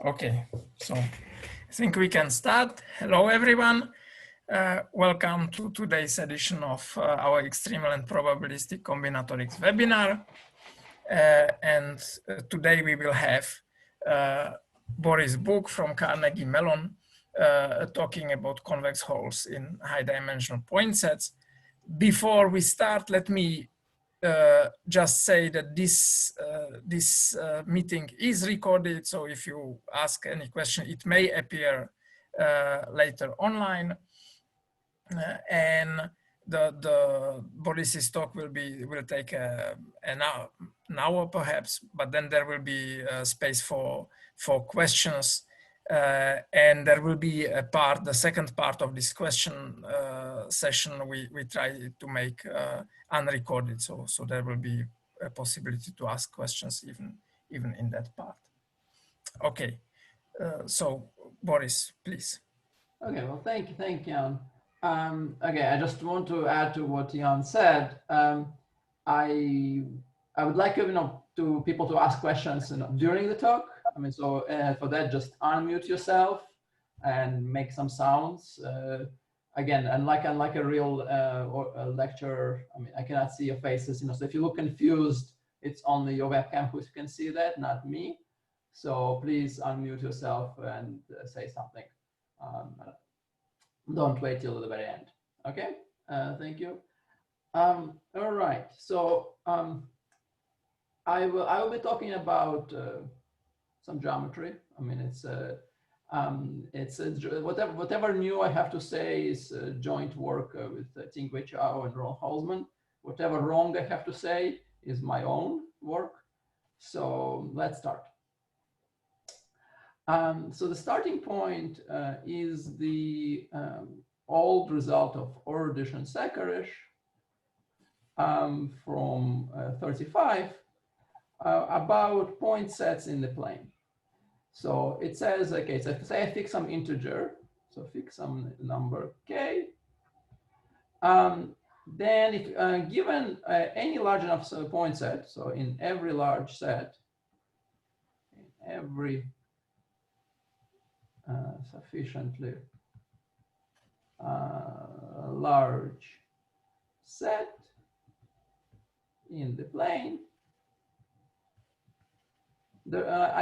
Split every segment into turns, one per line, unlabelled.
Okay, so I think we can start. Hello, everyone. Welcome to today's edition of our Extremal and Probabilistic Combinatorics webinar. Today we will have Boris Bukh from Carnegie Mellon talking about convex holes in high-dimensional point sets. Before we start, let me just say that this meeting is recorded, so if you ask any question, it may appear later online. And the Boris's talk will take an hour perhaps, but then there will be space for questions. And there will be the second part of this question session we try to make unrecorded, so there will be a possibility to ask questions even in that part. Okay, so Boris, please.
Okay, well, thank you, Jan. Okay, I just want to add to what Jan said. I would like to people to ask questions during the talk. I mean, so for that, just unmute yourself and make some sounds. Again, unlike a real or a lecture, I mean, I cannot see your faces. So if you look confused, it's only your webcam who can see that, not me. So please unmute yourself and say something. Don't wait till the very end. Okay, thank you. All right, so I will be talking about some geometry. I mean, whatever new I have to say is joint work with Ting-Wei, Chao, and Holzman. Whatever wrong I have to say is my own work. So let's start. So the starting point is the old result of Ordish and Sekarish from 35 about point sets in the plane. So it says, okay, so say I fix some integer, so fix some number k. Then if given any large enough point set, so in every large set, in every sufficiently large set in the plane,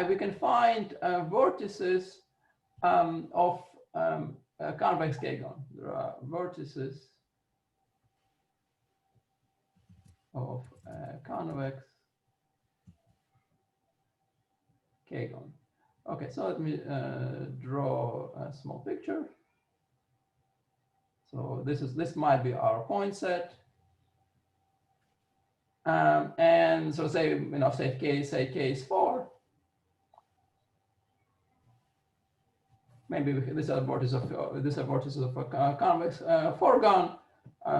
we can find vortices of a convex k-gon. There are vortices of convex k-gon. Okay, so let me draw a small picture. So this might be our point set, and so say say k is 4. Maybe these are vortices of a convex four-gon.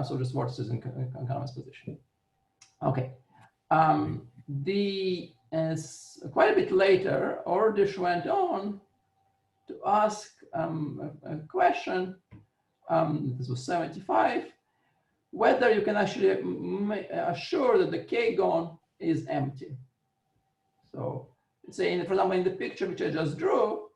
So just vortices in convex position. Okay. Quite a bit later, Ordish went on to ask a question. This was 75. Whether you can actually assure that the k-gon is empty. So say, for example, in the picture which I just drew,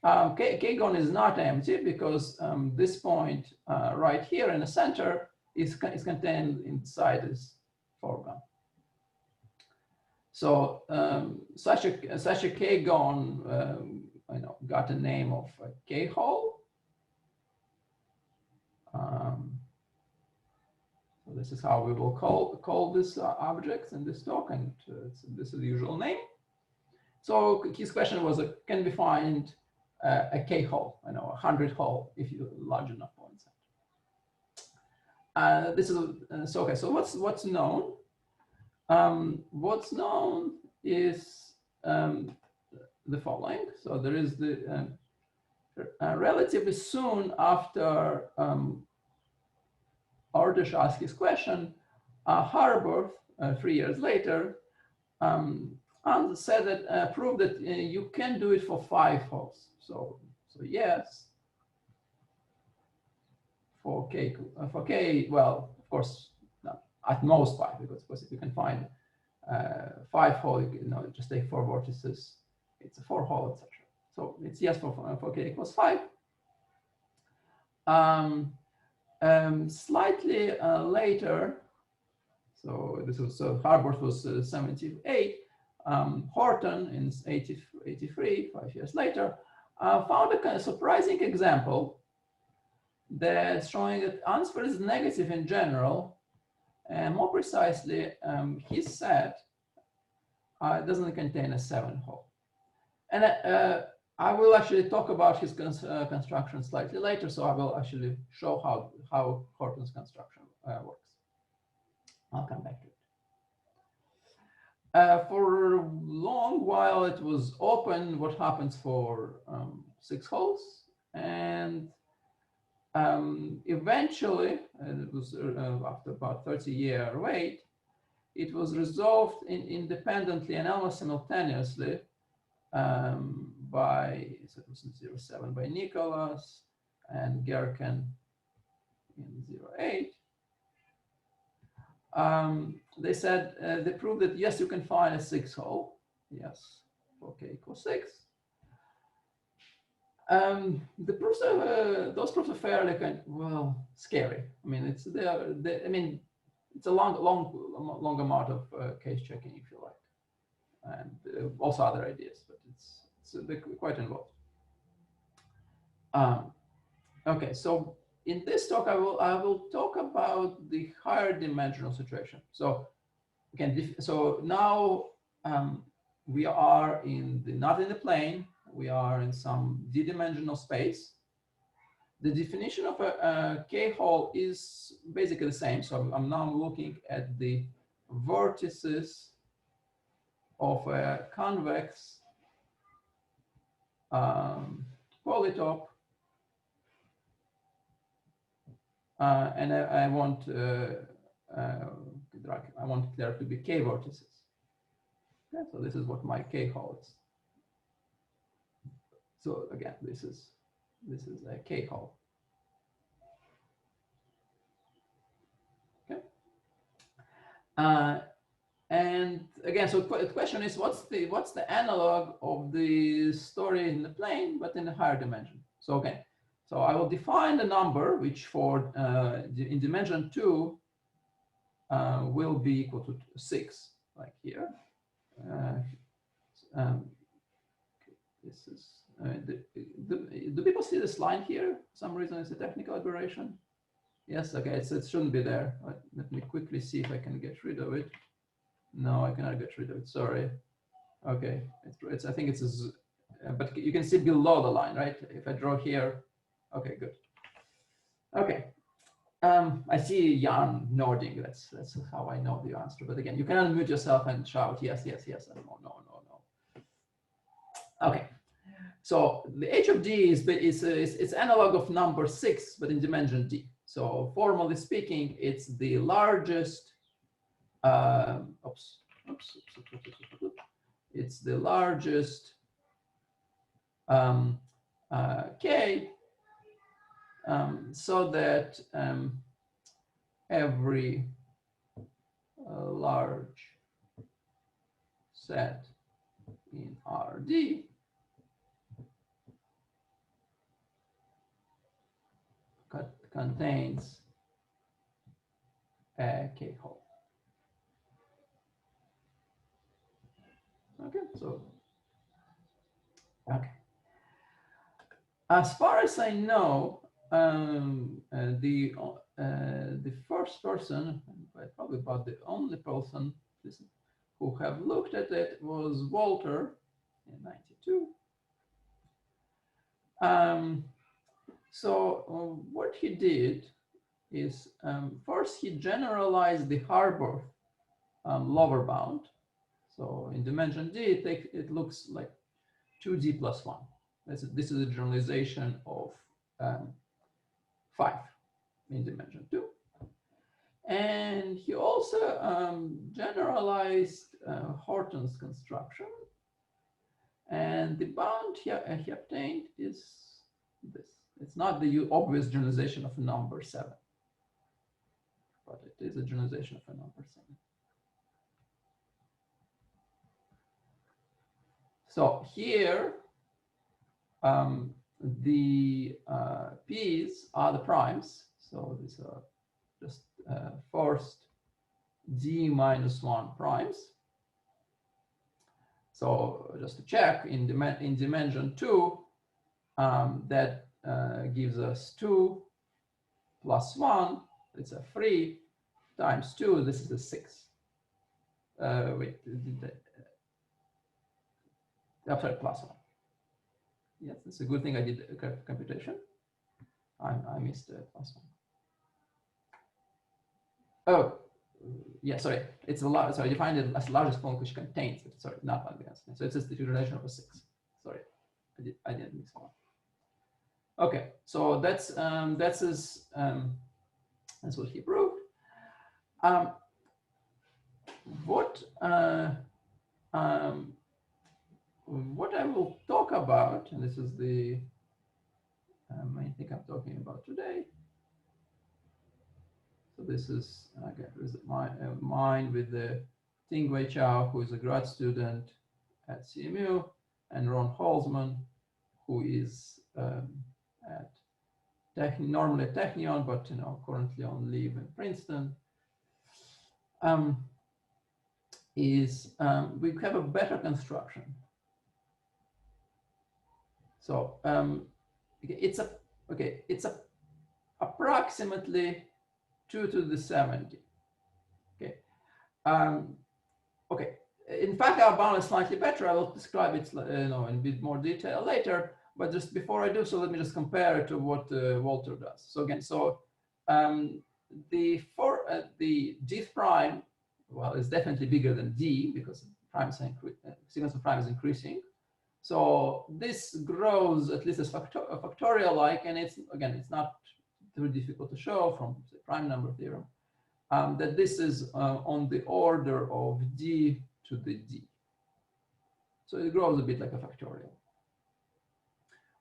k-gon is not empty because this point right here in the center is contained inside this four-gon. So such a k-gon got a name of a k-hole. So this is how we will call this objects in this talk, and this is the usual name. So his question was, can we find a k-hole, a 100-hole, if you large enough point set? This is so okay. So what's known? What's known is the following. So there is the relatively soon after Ordish asked his question, Harbour, 3 years later, said that proved that you can do it for 5 holes. So yes, for k, well, of course, not at most 5, because of course if you can find 5 hole, just take 4 vortices, it's a 4 hole, etc. So it's yes for k equals 5. Slightly later, so this was Harborth was 78. Horton in 83, 5 years later, found a kind of surprising example that's showing that answer is negative in general, and more precisely, his set doesn't contain a 7-hole. And I will actually talk about his construction slightly later, so I will actually show how Horton's construction works. I'll come back to it. For a long while, it was open what happens for 6 holes, and eventually, it was after about 30-year wait, it was resolved independently and almost simultaneously by, so it was in 07 by Nicholas and Gerken in 08. They said, they proved that yes, you can find a 6-hole, yes, for k equals 6. The proofs are, those proofs are fairly scary. I mean, it's it's a long amount of case checking, if you like, and also other ideas, but they're quite involved. Okay, so in this talk, I will talk about the higher dimensional situation. So again, so now we are not in the plane. We are in some d-dimensional space. The definition of a k-hole is basically the same. So I'm now looking at the vertices of a convex polytope, and I want there to be k vertices. Okay, so this is what my k-hole is. So again, this is a k-hole. Okay. And again, so the question is, what's the analog of the story in the plane, but in a higher dimension? So okay, so I will define the number which for in dimension 2 will be equal to 6, like here. This is do people see this line here? For some reason it's a technical aberration. Yes, okay, it shouldn't be there. Let me quickly see if I can get rid of it. No, I cannot get rid of it. Sorry. Okay, I think it's but you can see below the line, right? If I draw here. Okay, good. Okay. I see Jan nodding. That's how I know the answer. But again, you can unmute yourself and shout yes, yes, yes, and no. Okay. So the h of d is analog of number 6, but in dimension d. So formally speaking, it's the largest. It's the largest k, so that every large set in RD contains a k-hole. Okay, so okay. As far as I know, the first person, probably about the only person who have looked at it was Walter in '92. So what he did is first he generalized the Harborth lower bound. So in dimension d, it looks like 2d plus 1. This is a generalization of 5 in dimension 2. And he also generalized Horton's construction. And the bound he obtained is this. It's not the obvious generalization of a number 7, but it is a generalization of a number 7. So here, The p's are the primes, so these are just first d minus 1 primes. So just to check, in dimension 2, that gives us 2 plus 1, it's a 3, times 2, this is a 6. Wait, sorry, plus 1. Yes, it's a good thing I did a computation. I missed plus 1. Oh, yeah, sorry. It's a large. Sorry, you find it as largest point which contains it. Sorry, not like this. So it's just the relation of a 6. Sorry, I didn't mix one. Okay, so that's what he proved. What I will talk about, and this is the main thing I'm talking about today. So this is again mine with the Ting-Wei Chao, who is a grad student at CMU, and Ron Holzman, who is normally at Technion, but currently on leave in Princeton. We have a better construction. So it's approximately 2 to the 70. Okay. Okay. In fact, our bound is slightly better. I will describe it, in a bit more detail later. But just before I do so, let me just compare it to what Walter does. So again, the D prime, well, is definitely bigger than D because sequence of prime is increasing. So this grows at least as factorial-like, and it's not too difficult to show from the prime number theorem that this is on the order of D to the D. So it grows a bit like a factorial,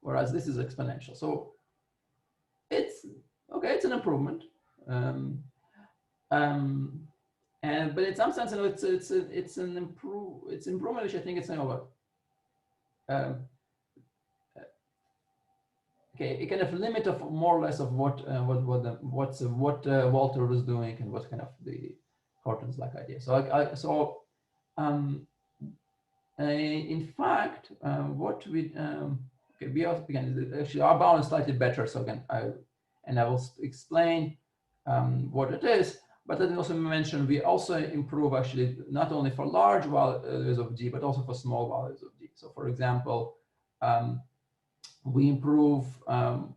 whereas this is exponential. So it's okay. It's an improvement, but in some sense, it's an improvement which I think it's okay, a kind of limit of more or less of what Walter was doing and what kind of the Horton's like idea. So in fact, what we we also again actually our bound is slightly better. So again, I will explain what it is. But let me also mention we also improve actually not only for large values of D, but also for small values of D. So for example, we improve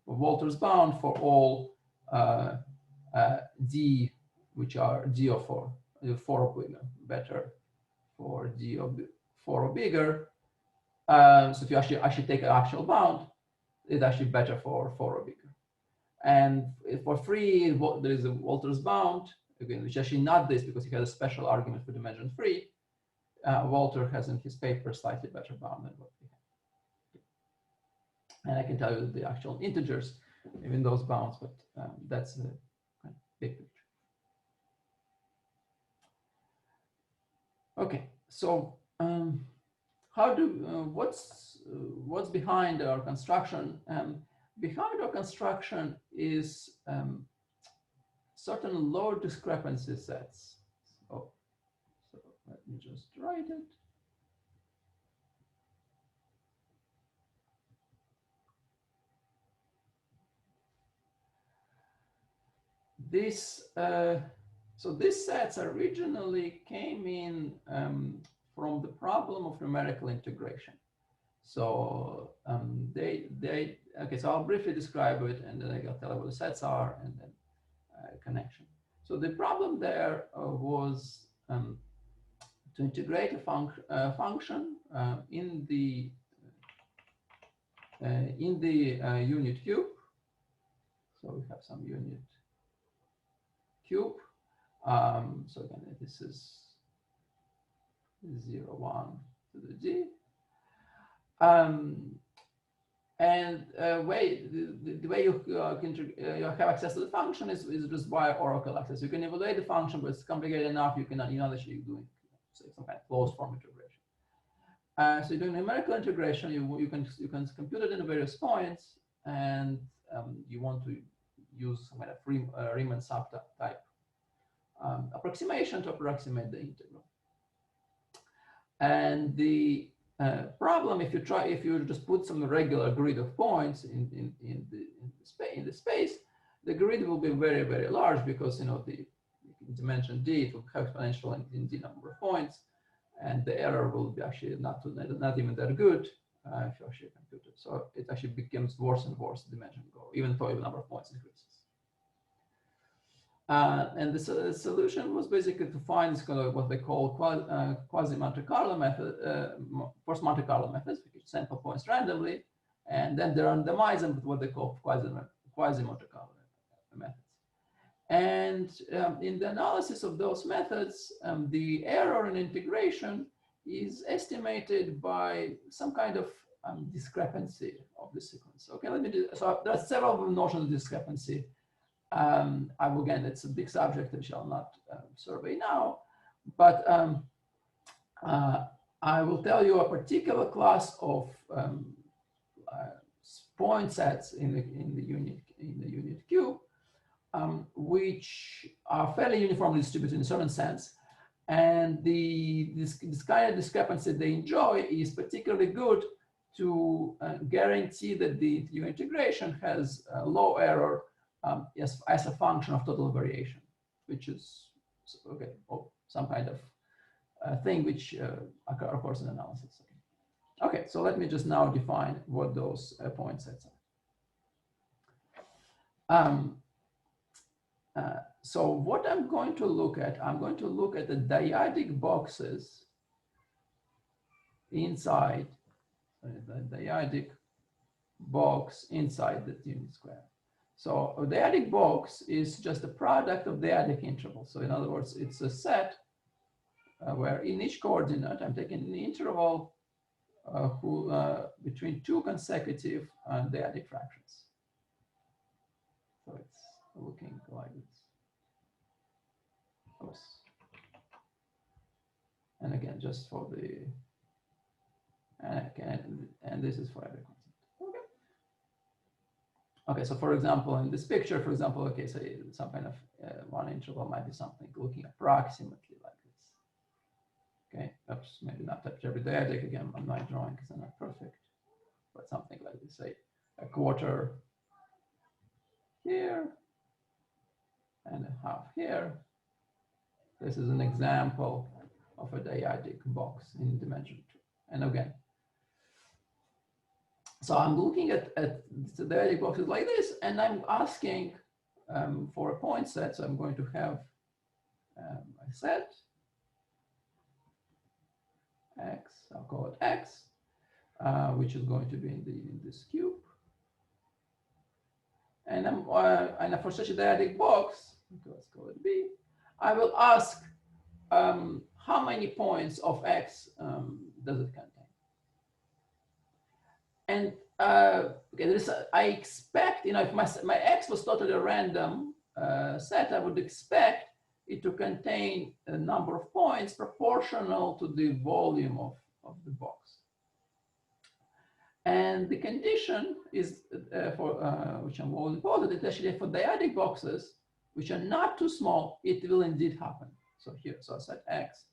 Walter's bound for all D, which are D of 4 or bigger, better for D of 4 or bigger. So if you actually take an actual bound, it's actually better for 4 or bigger. And for 3, there is a Walter's bound, again, which is actually not this because he has a special argument for dimension 3. Walter has in his paper slightly better bound than what we have. And I can tell you the actual integers in those bounds, but that's a kind of big picture. Okay, so what's behind our construction? Behind our construction is certain low discrepancy sets. So let me just write it. So these sets originally came in from the problem of numerical integration. So okay, so I'll briefly describe it and then I'll tell you what the sets are and then connection. So the problem there was to integrate a function in the unit cube. So we have some unit cube. So again, this is 0, 1 to the D. And the way you have access to the function is just via oracle access. You can evaluate the function, but it's complicated enough. You're not actually doing say some kind of closed form integration. So you do numerical integration. You can compute it in various points, and you want to use some kind of Riemann subtype approximation to approximate the integral. And the problem, if you just put some regular grid of points in the space, the grid will be very, very large, because the dimension d, it will have exponential in d number of points, and the error will be actually not even that good if you actually compute it. So it actually becomes worse and worse the dimension go, even though the number of points increases. And the solution was basically to find this kind of what they call quasi Monte Carlo method, first Monte Carlo methods, which sample points randomly, and then they randomize them with what they call quasi Monte Carlo methods. And in the analysis of those methods, the error in integration is estimated by some kind of discrepancy of the sequence. Okay, so there are several notions of discrepancy. Again, it's a big subject that shall not survey now, but I will tell you a particular class of point sets in the unit cube, which are fairly uniformly distributed in a certain sense, and this kind of discrepancy they enjoy is particularly good to guarantee that the integration has a low error as a function of total variation, which is okay, some kind of thing which occurs in analysis. Okay, so let me just now define what those point sets are. So what I'm going to look at the dyadic boxes inside the dyadic box inside the unit square. So a dyadic box is just a product of dyadic intervals. So in other words, it's a set where in each coordinate I'm taking an interval between two consecutive dyadic fractions. So it's looking like this. Oops. And again, just for the and this is for every constant. Okay, so for example, in this picture, for example, okay, so some kind of one interval might be something looking approximately like this. Okay, oops, maybe not touch every dyadic. Again, I'm not drawing because I'm not perfect, but something like this, say a quarter here and a half here. This is an example of a dyadic box in dimension 2. And again, so I'm looking at the dyadic boxes like this, and I'm asking for a point set. So I'm going to have a set X, I'll call it X, which is going to be in this cube. And for such a dyadic box, let's call it B, I will ask how many points of X does it contain? And okay, I expect, if my X was totally random set, I would expect it to contain a number of points proportional to the volume of the box. And the condition is for which I'm all important, is actually for dyadic boxes which are not too small, it will indeed happen. So here, so I said X,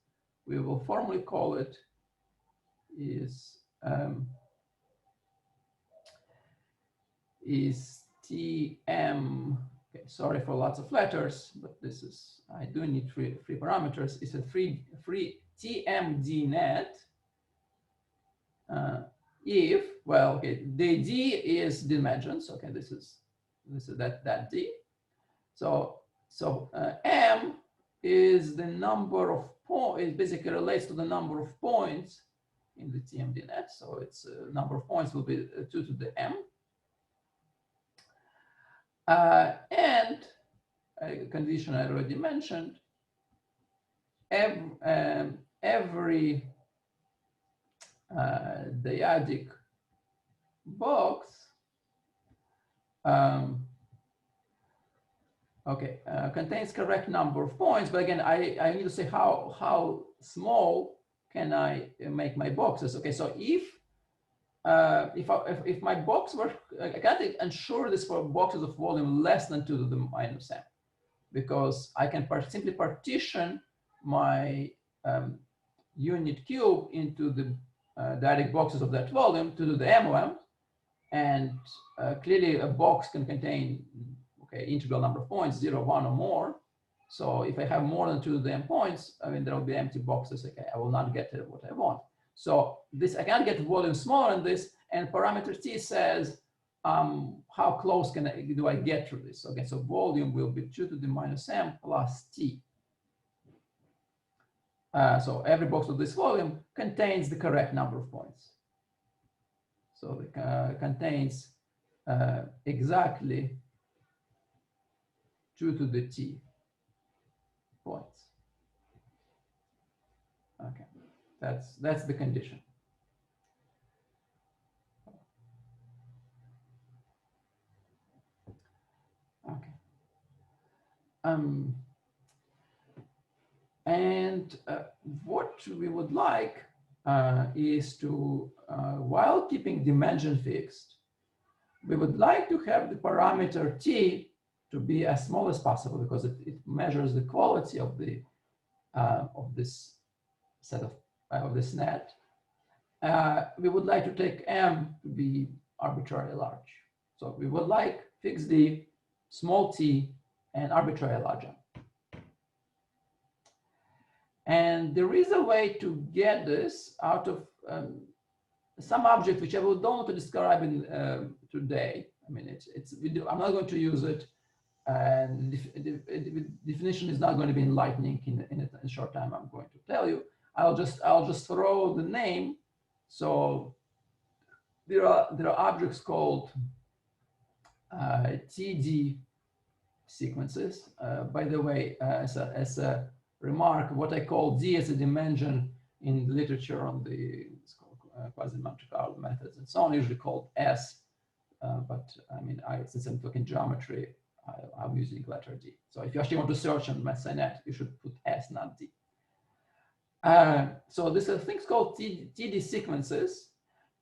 we will formally call it is TM. Okay, sorry for lots of letters, but this is, I do need three parameters. It's a free TMD net. If, well, okay, the D is dimensions. Okay, this is that D. So M is the number of points. It basically relates to the number of points in the TMD net. So its number of points will be 2 to the M. And a condition I already mentioned, every dyadic box contains correct number of points, but again, I need to say how small can I make my boxes? Okay, so if my box were, I can't ensure this for boxes of volume less than 2 to the minus m, because I can simply partition my unit cube into the Diatic boxes of that volume to do the MOM, and clearly a box can contain integral number of points, 0, 1, or more. So if I have more than 2 to the m points, I mean, there will be empty boxes. Okay, I will not get what I want. So this, I can't get volume smaller than this, and parameter t says how close do I get to this? Okay, so volume will be 2 to the minus m plus t. So every box of this volume contains the correct number of points. So it contains exactly 2 to the t points. Okay, that's the condition. Okay. And what we would like is to, while keeping dimension fixed, we would like to have the parameter t to be as small as possible, because it measures the quality of the of this set of this net. We would like to take m to be arbitrarily large. So we would like fixed d, small t, and arbitrarily large m. And there is a way to get this out of some object, which I don't want to describe in today. I mean, I'm not going to use it, and the definition is not going to be enlightening in a short time. I'm going to tell you. I'll just throw the name. So there are objects called TD sequences. By the way, as a remark, what I call D as a dimension in the literature on the quasi-Monte Carlo methods and so on, usually called S. But I mean, since I'm talking geometry, I'm using letter D. So if you actually want to search on MathSciNet, you should put S, not D. So this are things called TD sequences.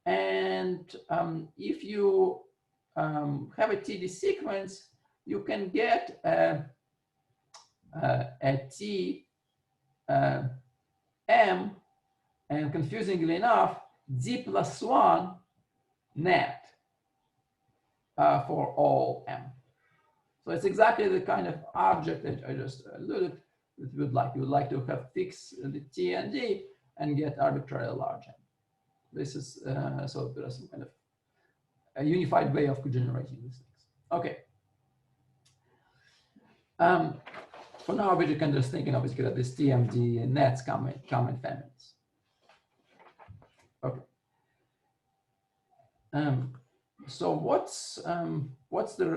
And if you have a TD sequence, you can get a T M, and confusingly enough, D plus 1 net for all M. So it's exactly the kind of object that I just alluded that we would like. You would like to have fixed the T and D and get arbitrarily large M. This is, so there's some kind of a unified way of generating these things. Okay. For now, we can just think, obviously, that this TMD nets come in families. Okay. So what's the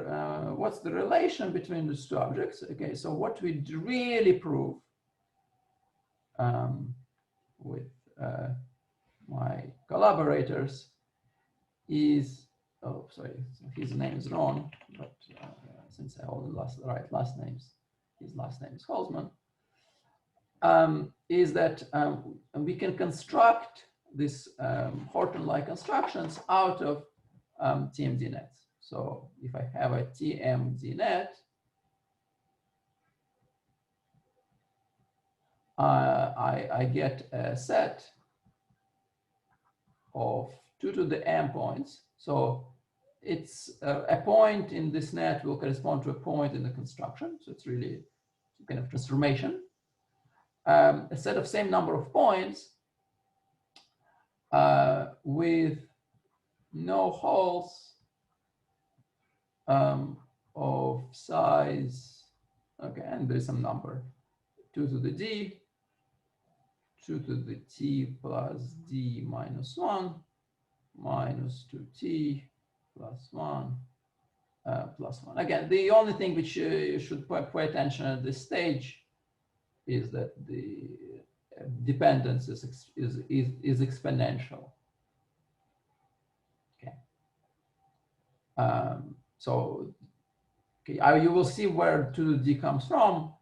relation between these two objects? Okay, so what we really prove with my collaborators is, oh, sorry, his name is wrong, but since I hold the right last names, his last name is Holzman, is that we can construct this Horton-like constructions out of TMD nets. So if I have a TMD net, I get a set of 2 to the m points. So it's a point in this net will correspond to a point in the construction. So it's really kind of transformation. A set of same number of points with no holes of size, okay, and there's some number, 2 to the d, 2 to the t plus d minus 1, minus 2t plus 1, plus 1. Again, the only thing which you should pay attention at this stage is that the dependence is exponential. Okay. So okay, you will see where 2 to the d comes from,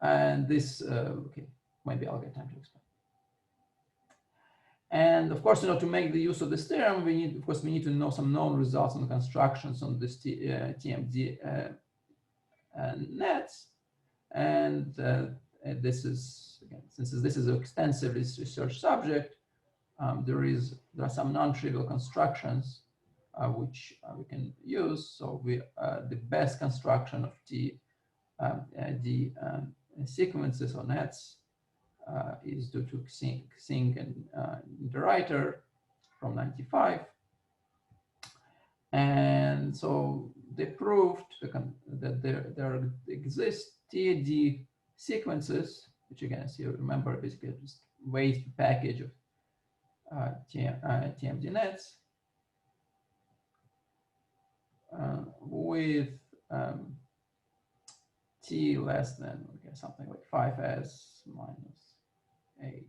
and this okay, maybe I'll get time to explain. And of course, to make the use of this theorem, we need to know some known results on the constructions on this TMD nets. And this is, again, since this is an extensive research subject, there are some non-trivial constructions which we can use. So the best construction of the sequences or nets is due to Xing and Interwriter from 95. And so they proved that there exist TAD sequences, which again, as you remember, basically just waste package of TMD nets with T less than something like 5s minus 8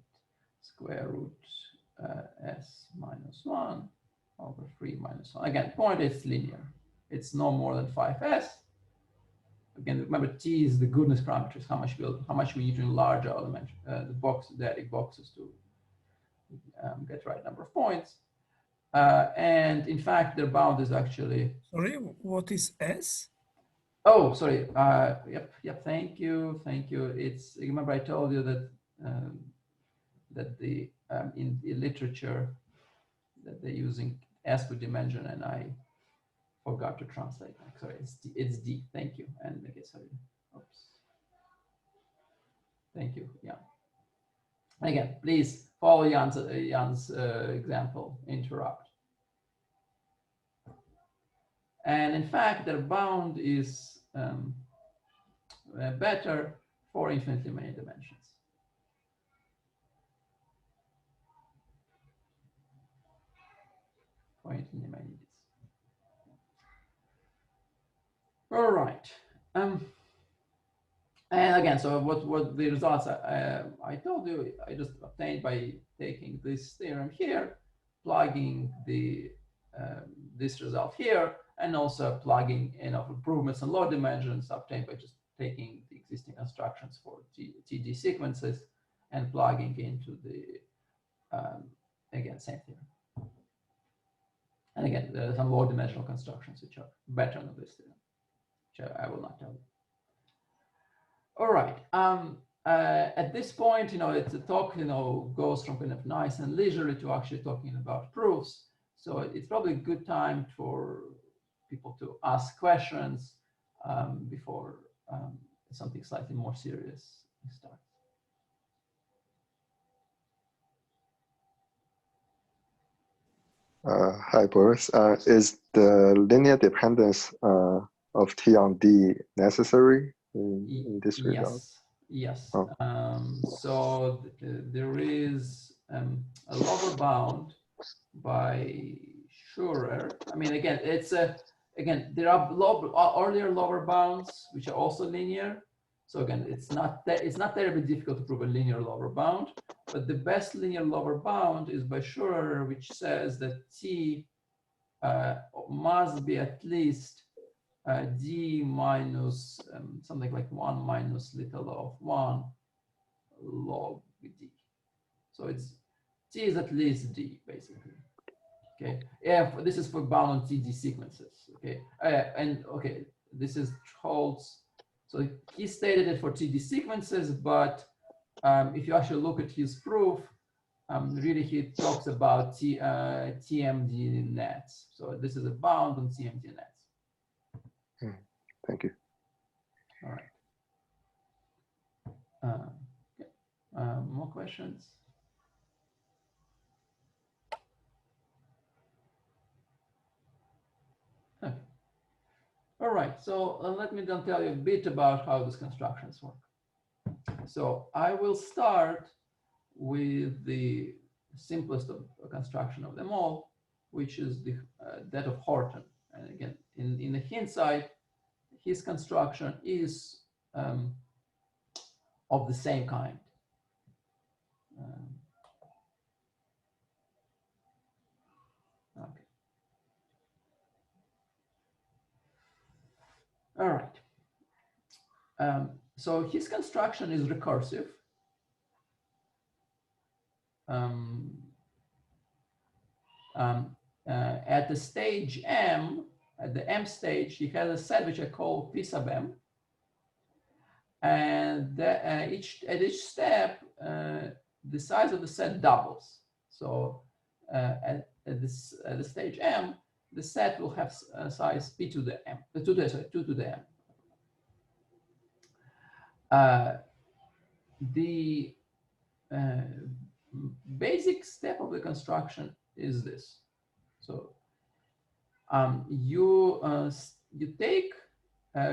square root s minus 1 over 3 minus 1. Again, point is linear. It's no more than 5s. Again, remember T is the goodness parameters, how much we need to enlarge our dimension, the Diatic boxes to get the right number of points. And in fact, their bound is actually.
Sorry, what is S?
Oh, sorry. Yep. Thank you. It's, remember I told you that that the in the literature that they're using S for dimension, and I forgot to translate. Sorry, it's D. Thank you. And I guess oops. Thank you. Yeah. Again, please follow Jan's example. Interrupt. And in fact, their bound is better for infinitely many dimensions. For infinitely many. All right. And again, so what the results I told you, I just obtained by taking this theorem here, plugging the this result here, and also plugging in of improvements in low dimensions obtained by just taking the existing constructions for TD sequences and plugging into the again same theorem. And again, there are some low dimensional constructions which are better than this theorem, which I will not tell you. All right. At this point, it's a talk, goes from kind of nice and leisurely to actually talking about proofs. So it's probably a good time for people to ask questions before something slightly more serious starts.
Hi, Boris. Is the linear dependence of T on D necessary in this result?
Yes.
Oh.
So there is a lower bound by Schurer. I mean, again, it's again there are earlier lower bounds which are also linear. So again, it's not terribly difficult to prove a linear lower bound, but the best linear lower bound is by Schurer, which says that T must be at least D minus something like 1 minus little of 1 log D. So it's T is at least D basically. Okay. Yeah, this is for bound on TD sequences. Okay. And okay, this is Holtz. So he stated it for TD sequences, but if you actually look at his proof, really he talks about TMD nets. So this is a bound on TMD nets.
Thank you.
All right. Okay. More questions? Okay. All right. So let me then tell you a bit about how these constructions work. So I will start with the simplest of construction of them all, which is that of Horton. And again, in the hindsight, his construction is of the same kind. Okay. All right. So his construction is recursive. At the stage M, at the M stage, he has a set which I call P sub M. And at each step, the size of the set doubles. So at the stage M, the set will have size P to the M, 2 to the M. The basic step of the construction is this. So you take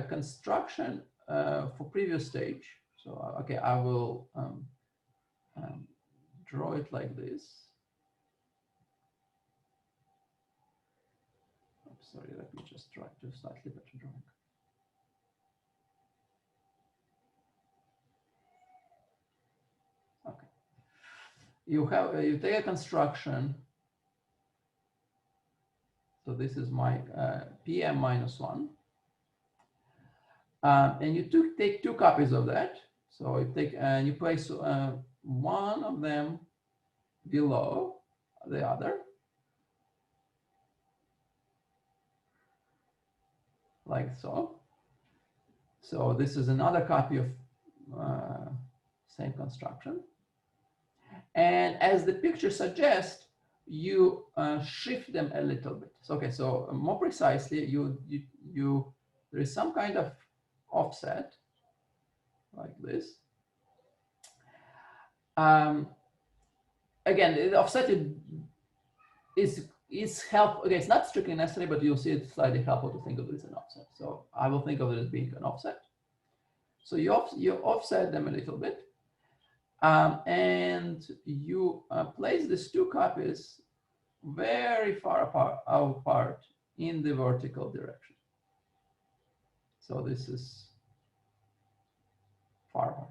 construction for previous stage. So okay, I will draw it like this. I'm sorry, let me just try to slightly better drawing. Okay, you take a construction. So this is my PM minus 1. And you take 2 copies of that. So you take and you place one of them below the other, like so. So this is another copy of same construction. And as the picture suggests, you shift them a little bit. So, okay, so more precisely, there is some kind of offset like this. Again, the offset is helpful. Okay, it's not strictly necessary, but you'll see it's slightly helpful to think of it as an offset. So I will think of it as being an offset. So you offset them a little bit, and you place these 2 copies very far apart in the vertical direction. So this is far apart.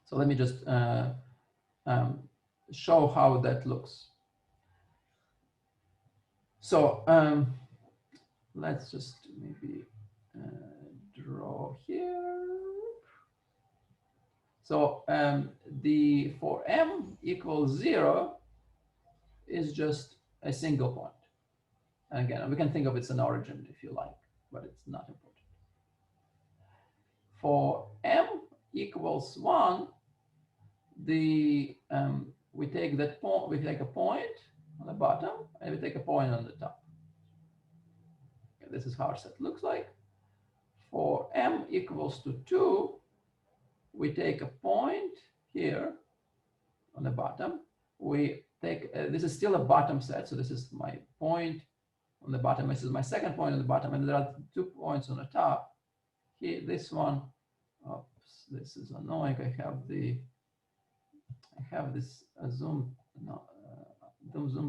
So let me just show how that looks. So let's just maybe draw here. So for M equals 0 is just a single point. And again, we can think of it as an origin if you like, but it's not important. For M equals 1, we take that point, we take a point on the bottom and we take a point on the top. Okay, this is how our set looks like. For M equals to 2, we take a point here on the bottom. We take, this is still a bottom set. So this is my point on the bottom. This is my second point on the bottom. And there are 2 points on the top. Here, this one, oops, this is annoying. I have this zoom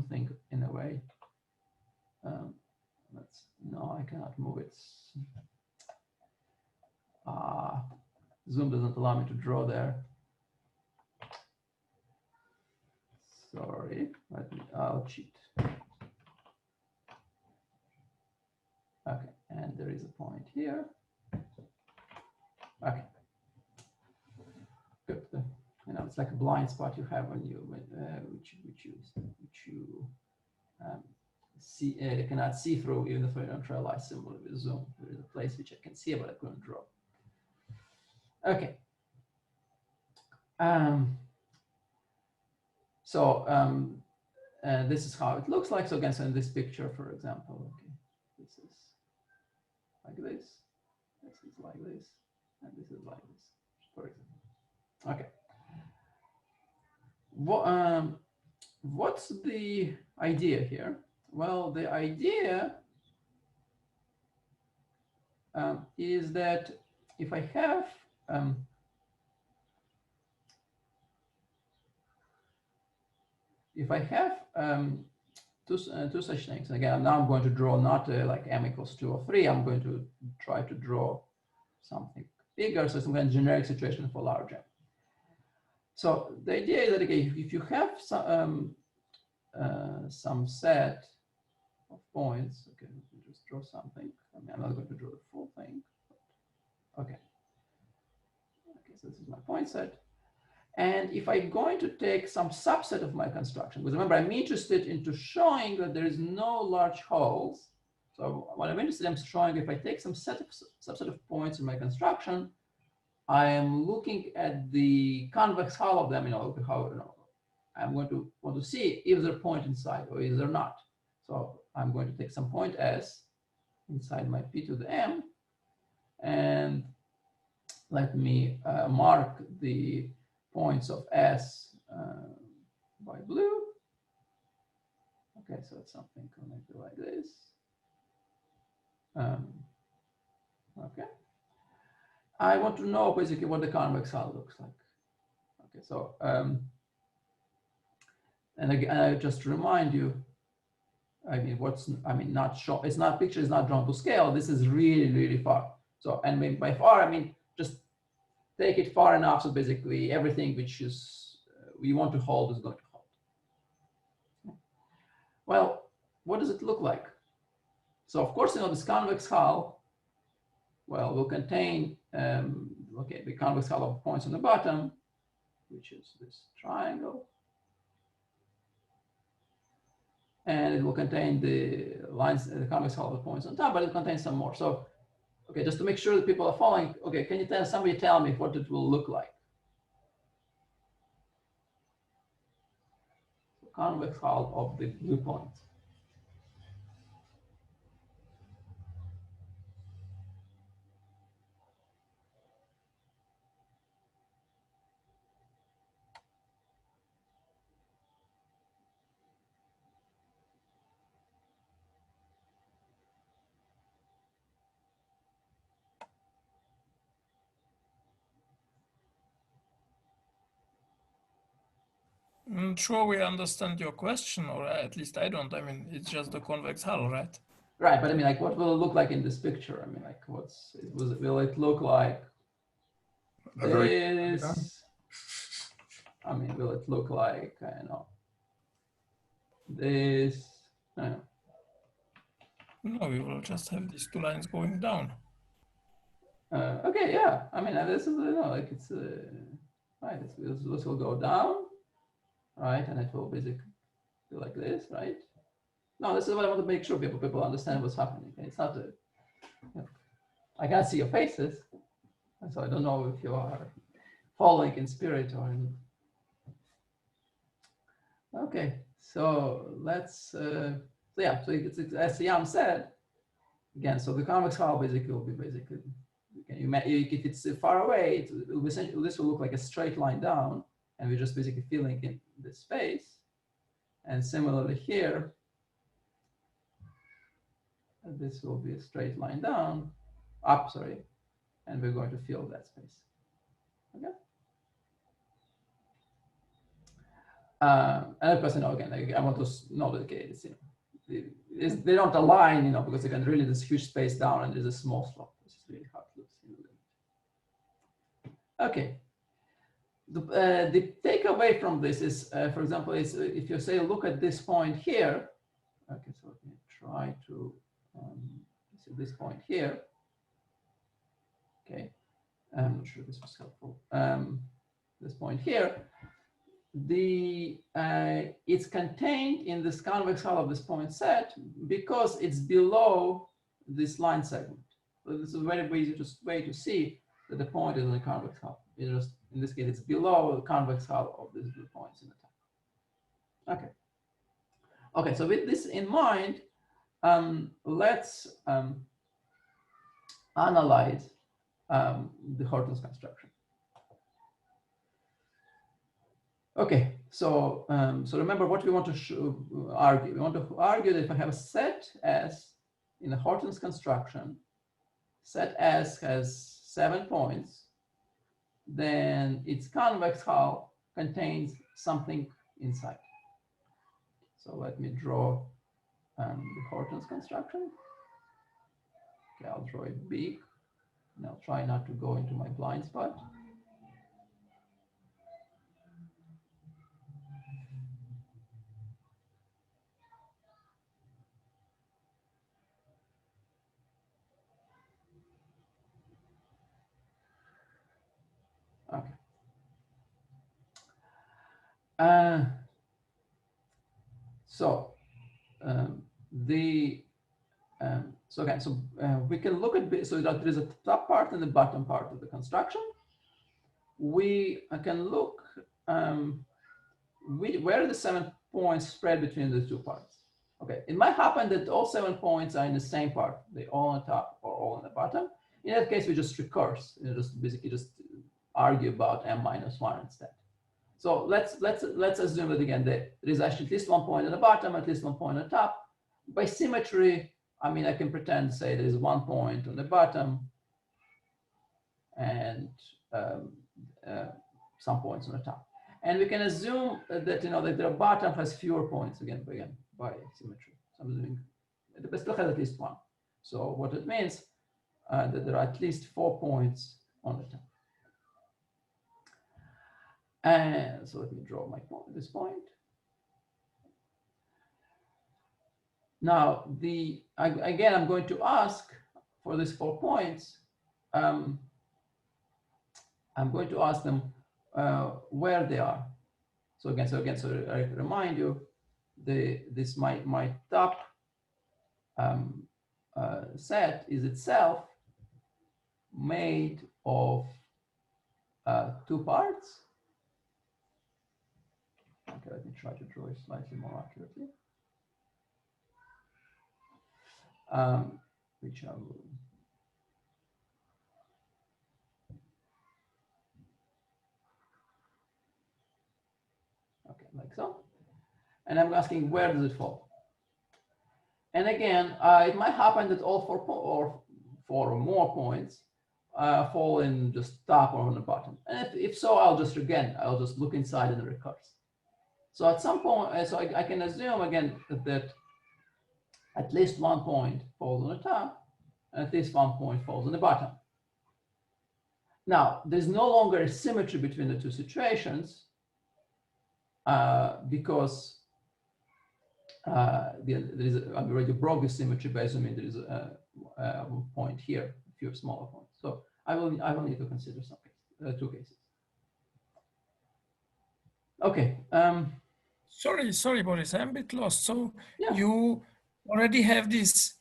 thing in a way. No, I cannot move it. Zoom doesn't allow me to draw there. Sorry, I'll cheat. Okay, and there is a point here. Okay, good. You know, it's like a blind spot you have when you which you see cannot see through, even if I don't realize symbol with zoom. There is a place which I can see, but I couldn't draw. Okay. This is how it looks like. So again, so in this picture, for example, okay, this is like this is like this, and this is like this, for example. Okay. What's the idea here? Well, the idea is that if I have two such things, again, now I'm going to draw not like M equals 2 or 3. I'm going to try to draw something bigger, so some kind of generic situation for large M. So the idea is that, okay, if you have some set of points, okay, let me just draw something. I mean, I'm not going to draw the full thing, but okay. Okay, so this is my point set. And if I'm going to take some subset of my construction, because remember, I'm interested into showing that there is no large holes. So what I'm interested in showing, if I take some subset of points in my construction, I am looking at the convex hull of them, how, I'm going to want to see if there's a point inside or is there not. So I'm going to take some point S inside my P to the M, and let me mark the points of S by blue. Okay, so it's something connected like this. Okay. I want to know basically what the convex hull looks like. Okay, so and again, I just remind you, not show, it's not, picture is not drawn to scale. This is really, really far. So, and by far, I mean, just take it far enough. So basically everything which is, we want to hold is going to hold. Well, what does it look like? So of course, this convex hull, well, will contain, okay, the convex hull of points on the bottom, which is this triangle. And it will contain the lines, the convex hull of the points on top, but it contains some more. So, okay, just to make sure that people are following, okay, can you somebody tell me what it will look like? So convex hull of the blue points.
I'm sure we understand your question, or at least I don't. I mean, it's just the convex hull, right?
Right, but I mean, like, what will it look like in this picture? I mean, like, will it look like this? I mean, will it look like, I don't know, this? I don't know.
No, we will just have these two lines going down.
Okay, yeah. I mean, this is, like it's, right, this will go down, right? And it will basically be like this, right? No, this is what I want to make sure people understand what's happening. Okay? It's not I can't see your faces, and so I don't know if you are following in spirit or in. Okay, so let's, so yeah, so it's as Jan said, again, so the convex hull basically will be basically, if it's far away, it will essentially, this will look like a straight line down, and we're just basically filling in this space. And similarly here, this will be a straight line down, up, sorry, and we're going to fill that space. Okay. And of course, again, I want to know that, okay, they don't align, because again, really this huge space down and there's a small slope. This is really how it looks in the limit. Okay. The takeaway from this is, for example, is if you say, look at this point here. Okay, so let me try to see this point here. Okay, I'm not sure this was helpful. This point here, it's contained in this convex hull of this point set because it's below this line segment. So this is a very easy way to see that the point is in the convex hull. It's just, in this case, it's below the convex hull of these blue points in the top. Okay. Okay, so with this in mind, let's analyze the Horton's construction. Okay, so so remember what we want to argue. We want to argue that if I have a set S in the Horton's construction, set S has 7 points, then its convex hull contains something inside. So let me draw the Horton's construction. Okay, I'll draw it big, and I'll try not to go into my blind spot. Okay. So we can look at, so that there is a top part and the bottom part of the construction. We can look where the 7 points spread between the two parts. Okay, it might happen that all 7 points are in the same part. They all on the top or all on the bottom. In that case, we just recurse. You know, just basically just argue about m-1 instead. So let's assume that again there is actually at least 1 point at the bottom, at least 1 point on the top. By symmetry, I mean I can pretend, say, there is 1 point on the bottom and some points on the top. And we can assume that that the bottom has fewer points again by symmetry. So I'm assuming it still has at least 1. So what it means that there are at least 4 points on the top. And so let me draw my point, this point. Now, again, I'm going to ask for these 4 points. I'm going to ask them where they are. So I remind you, this my top set is itself made of 2 parts. Okay, let me try to draw it slightly more accurately. Which I will. Okay, like so. And I'm asking, where does it fall? And again, it might happen that all 4 or more points fall in just top or on the bottom. And if so, I'll just look inside and recurse. So at some point, so I can assume again that at least 1 point falls on the top, and at least 1 point falls on the bottom. Now, there's no longer a symmetry between the 2 situations because I've already broke the symmetry by assuming there is a point here, a few smaller points. So I will need to consider some cases, 2 cases. Okay.
Sorry, Boris, I'm a bit lost. So
Yeah.
you already have this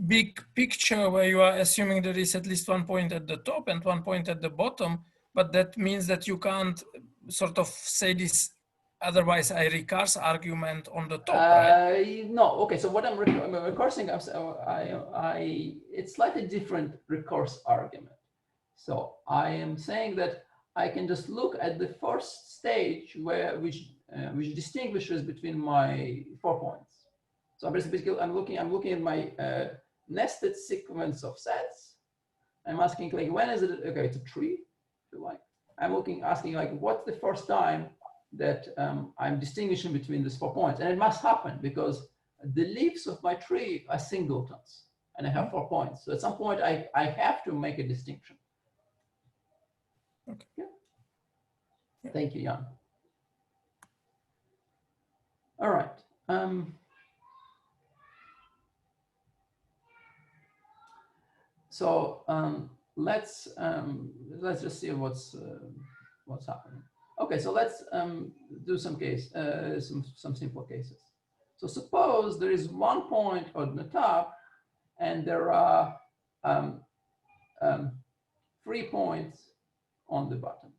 big picture where you are assuming there is at least 1 point at the top and 1 point at the bottom, but that means that you can't sort of say this, otherwise I recurse argument on the top, right?
No, okay, so what I'm recursing, it's slightly different recurse argument. So I am saying that I can just look at the first stage which distinguishes between my 4 points. So basically, I'm looking at my nested sequence of sets. I'm asking like, when is it? Okay, it's a tree. If you like, I'm asking like, what's the first time that I'm distinguishing between these 4 points? And it must happen because the leaves of my tree are singletons, and I have 4 points. So at some point, I have to make a distinction.
Okay.
Yeah. Thank you, Jan. All right. So let's just see what's happening. Okay, so let's do some simple cases. So suppose there is 1 point on the top, and there are 3 points on the bottom.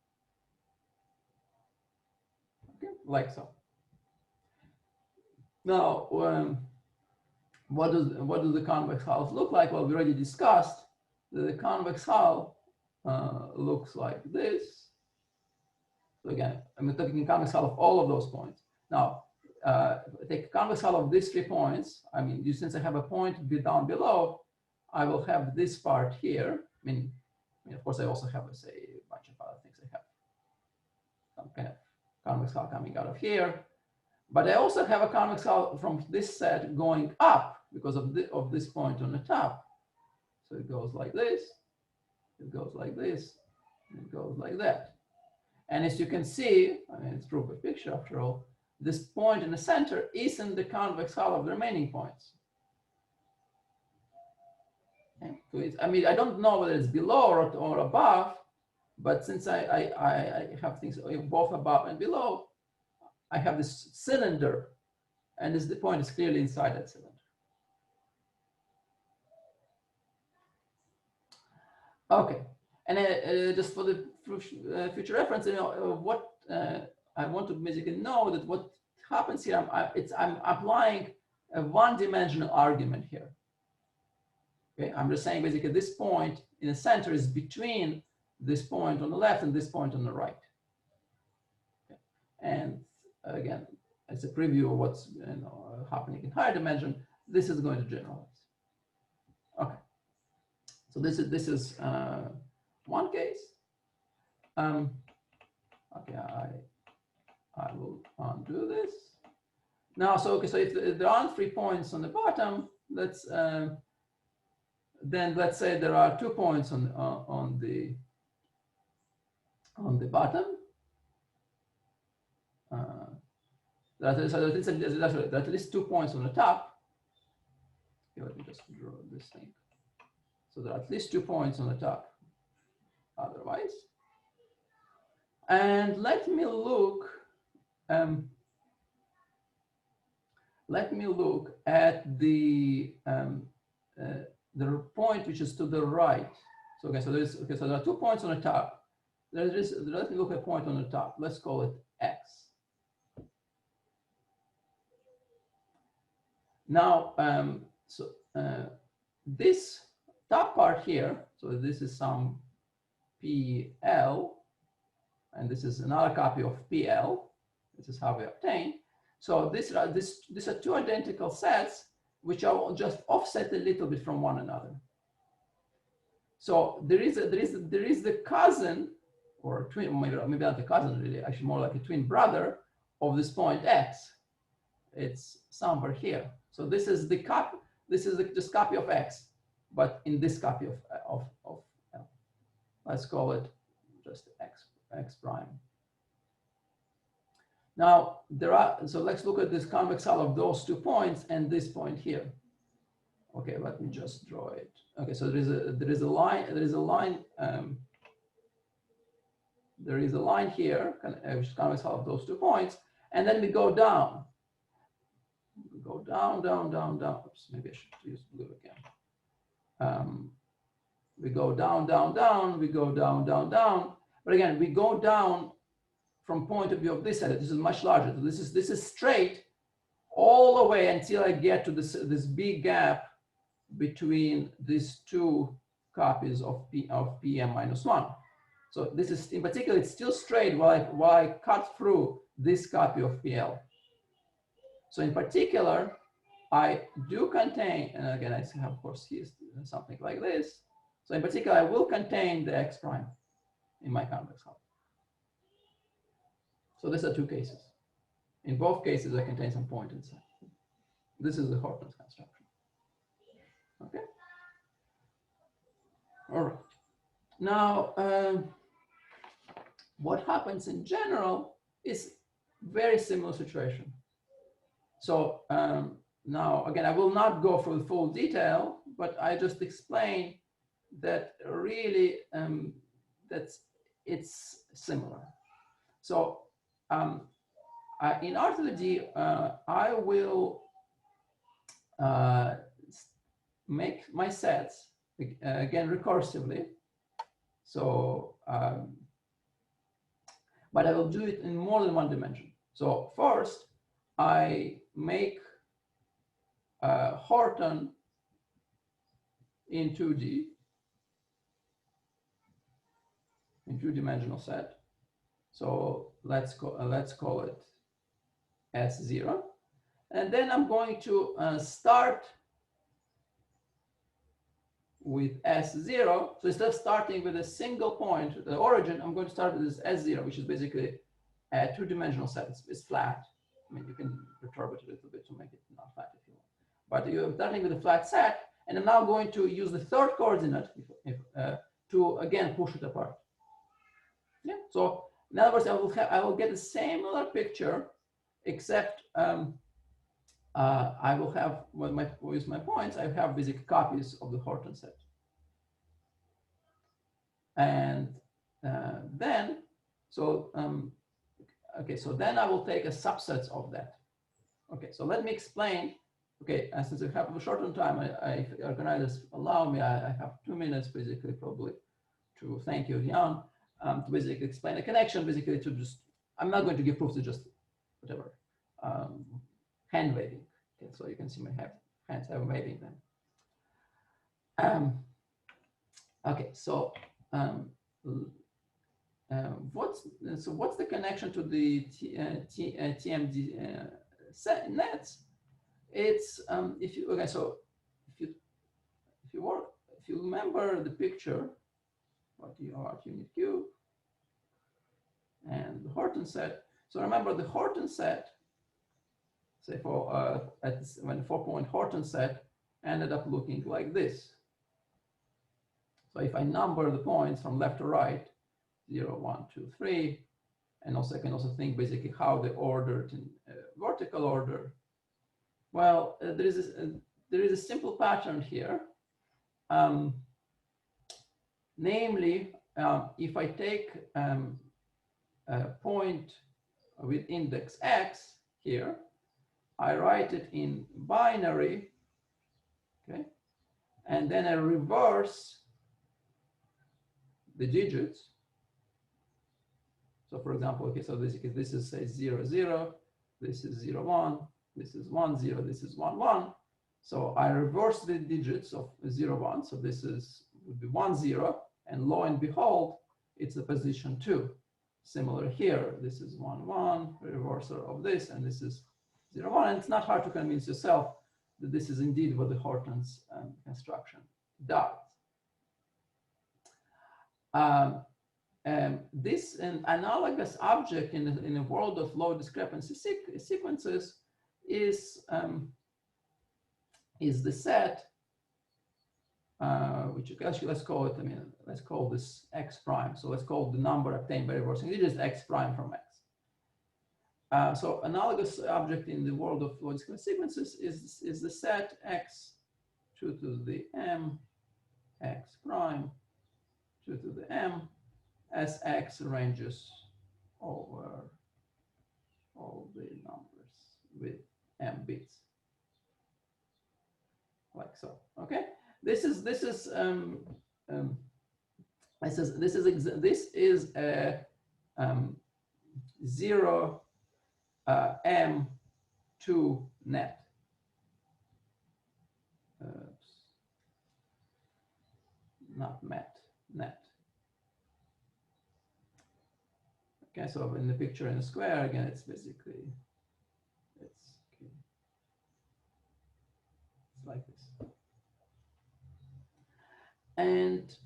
Okay, like so. Now, what do the convex hulls look like? Well, we already discussed that the convex hull looks like this. So again, I'm taking convex hull of all of those points. Now, take convex hull of these 3 points. I mean, since I have a point down below, I will have this part here. I mean, of course, I also have, say, a bunch of other things. I have some kind of convex hull coming out of here. But I also have a convex hull from this set going up because of this point on the top. So it goes like this, it goes like this, and it goes like that. And as you can see, I mean, it's proof of picture after all, this point in the center isn't the convex hull of the remaining points. Okay. So I mean, I don't know whether it's below or above, but since I have things both above and below, I have this cylinder, and the point is clearly inside that cylinder. Okay, and just for the future reference, what I want to basically know that what happens here, I'm applying a one-dimensional argument here. Okay, I'm just saying basically this point in the center is between this point on the left and this point on the right. Okay. And again, as a preview of what's happening in higher dimension, this is going to generalize. Okay, so this is one case. Okay, I will undo this. Now, so okay, so if there aren't 3 points on the bottom, then let's say there are 2 points on the bottom. There are at least 2 points on the top. Okay, let me just draw this thing. So there are at least 2 points on the top. Otherwise, and let me look at the point which is to the right. So okay, so there are 2 points on the top. Let me look at a point on the top. Let's call it X. Now, this top part here, so this is some PL, and this is another copy of PL. This is how we obtain. So these are 2 identical sets, which I will just offset a little bit from one another. So there is the cousin, or twin, maybe not the cousin really, actually more like a twin brother of this point X. It's somewhere here. So this is the copy. This is just copy of X, but in this copy of L. Let's call it just X prime. Now so let's look at this convex hull of those 2 points and this point here. Okay, let me just draw it. Okay, so there is a line here, convex hull of those 2 points, and then we go down. We go down. Oops, maybe I should use blue again. We go down. We go down. But again, we go down from point of view of this side. This is much larger. So this is straight all the way until I get to this big gap between these 2 copies of PM minus 1. So this is, in particular, it's still straight while I cut through this copy of PL. So in particular, I do contain, and again, I have, of course, here's something like this. So in particular, I will contain the X prime in my convex hull. So these are 2 cases. In both cases, I contain some point inside. This is the Horton's construction. Okay. All right. Now, what happens in general is very similar situation. So now, again, I will not go through the full detail, but I just explain that really it's similar. So in R2D, I will make my sets again recursively. So, but I will do it in more than one dimension. So first, I make Horton in 2D, in 2-dimensional set. So let's call it S0, and then I'm going to start with S0. So instead of starting with a single point, the origin, I'm going to start with this S0, which is basically a 2-dimensional set. It's flat. I mean, you can perturb it a little bit to make it not flat if you want. But you're starting with a flat set, and I'm now going to use the 3rd coordinate to again push it apart. Yeah. So in other words, I will get a similar picture, except I will have with my points. I have basic copies of the Horton set, and then so okay, so then I will take a subset of that. Okay, so let me explain. Okay, and since I have a shortened time, I organizers allow me, I have 2 minutes basically probably to thank you, Jan, to basically explain the connection, basically to just, I'm not going to give proofs, to just whatever, hand waving. Okay, so you can see my hands are waving then. Okay, so what's the connection to the TMD nets? It's if you remember the picture, what you unit cube and the Horton set. So remember the Horton set, say for when the 4-point Horton set ended up looking like this. So if I number the points from left to right, 0, 1, 2, 3, and also I can also think basically how they ordered in vertical order. Well, there is a simple pattern here. Namely, if I take a point with index x here, I write it in binary, okay, and then I reverse the digits. So for example, okay, so this is say 0, 0, this is 0, 1, this is 1, 0, this is 1, 1. So I reverse the digits of 0, 1. So this would be 1, 0, and lo and behold, it's a position 2. Similar here, this is 1, 1, reversal of this, and this is 0, 1. And it's not hard to convince yourself that this is indeed what the Horton's construction does. This analogous object in a world of low discrepancy sequences is the set, which actually let's call it, let's call this x prime. So let's call the number obtained by reversing digits x prime from x. So analogous object in the world of low discrepancy sequences is the set x 2 to the m x prime 2 to the m as x ranges over all the numbers with m bits, like so. Okay, this is a 0 m2 net. Not met, net. Okay, so in the picture in the square, again, it's basically, it's like this. And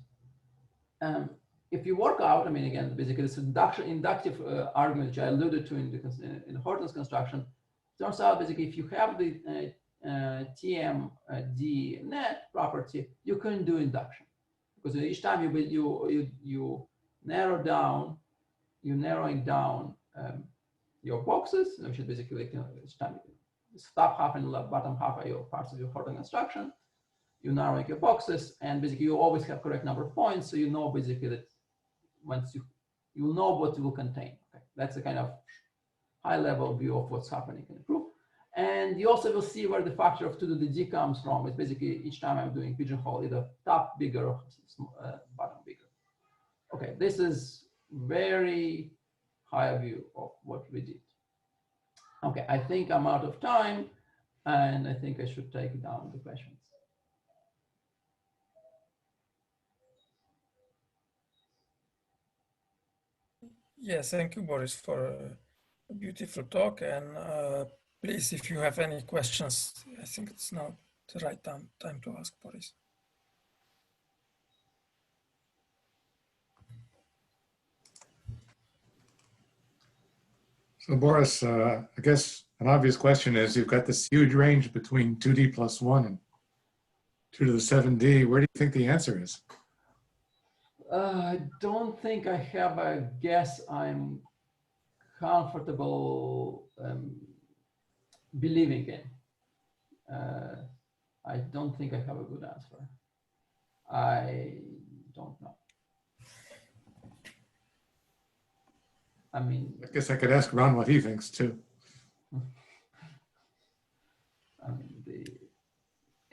if you work out, again, basically this inductive argument which I alluded to in Horton's construction, turns out basically if you have the TMD net property, you can do induction. Because each time you narrow down, you're narrowing down your boxes, which is basically each time the top half and the bottom half are your parts of your Horton construction. You're narrowing your boxes, and basically you always have correct number of points, so you know basically that once you know what it will contain. Okay? That's a kind of high-level view of what's happening in the proof. And you also will see where the factor of 2 to the g comes from. It's basically each time I'm doing pigeonhole, either top bigger or bottom bigger. Okay, this is very high view of what we did. Okay, I think I'm out of time, and I think I should take down the questions.
Yes, thank you, Boris, for a beautiful talk. And please, if you have any questions, I think it's now the right time to ask, Boris.
So Boris, I guess an obvious question is, you've got this huge range between 2D plus 1 and 2 to the 7D. Where do you think the answer is?
I don't think I have a guess I'm comfortable believing in. I don't think I have a good answer. I don't know. I mean,
I guess I could ask Ron what he thinks too.
I mean, the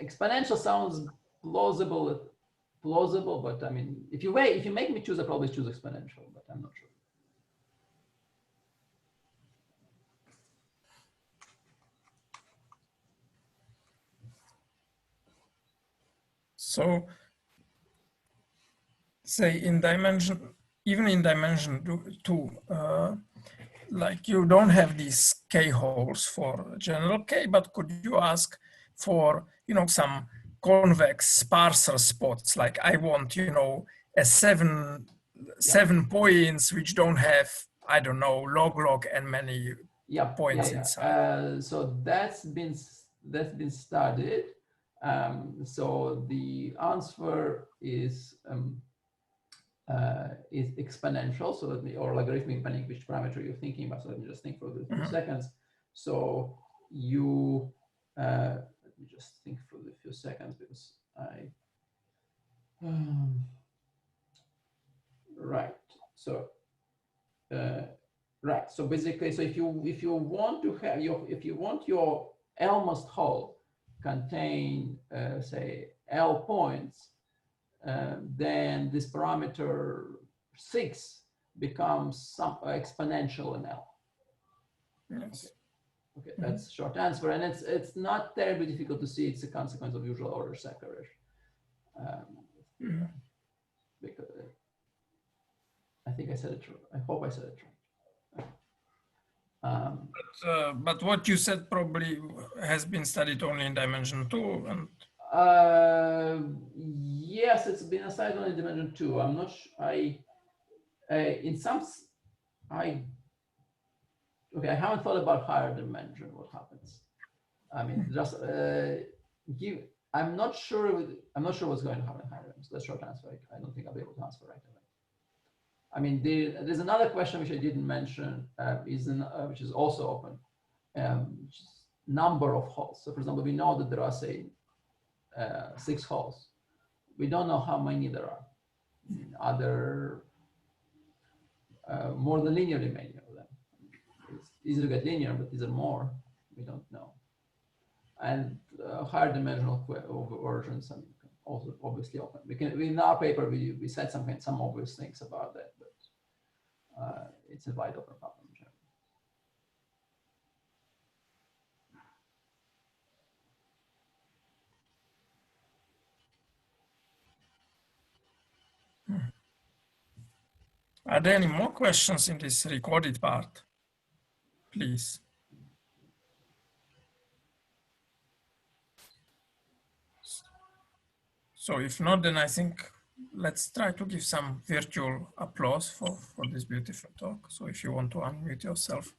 exponential sounds plausible, but I mean, if you make me choose, I probably choose exponential, but I'm not sure.
So, say even in dimension two, like you don't have these k-holes for general k, but could you ask for, some convex sparser spots? Like I want, a seven points which don't have, I don't know, log and many points inside.
So that's been studied. So the answer is exponential. So or logarithmic depending which parameter you're thinking about. So let me just think for a few seconds. So you let me just think for a few seconds because I right. So right. So basically, so if you want to have your Elmhurst hole contain say L points, then this parameter 6 becomes some exponential in L.
Yes.
Okay, that's short answer, and it's not terribly difficult to see. It's a consequence of usual order separation. Because I think I said it true. I hope I said it right.
But what you said probably has been studied only in dimension 2, and
yes, it's been studied only in dimension 2. I'm not sure. Okay, I haven't thought about higher dimension. What happens? I mean, just I'm not sure what's going to happen in higher dimensions. That's short answer. I don't think I'll be able to answer right away. I mean, there's another question which I didn't mention, which is also open, which is number of holes. So, for example, we know that there are, say, 6 holes. We don't know how many there are. Are there more than linearly many of them? It's easy to get linear, but is there more? We don't know. And higher dimensional versions are also obviously open. In our paper we said some obvious things about that, but it's a wide open problem.
are there any more questions in this recorded part? Please. So if not, then I think let's try to give some virtual applause for this beautiful talk. So if you want to unmute yourself.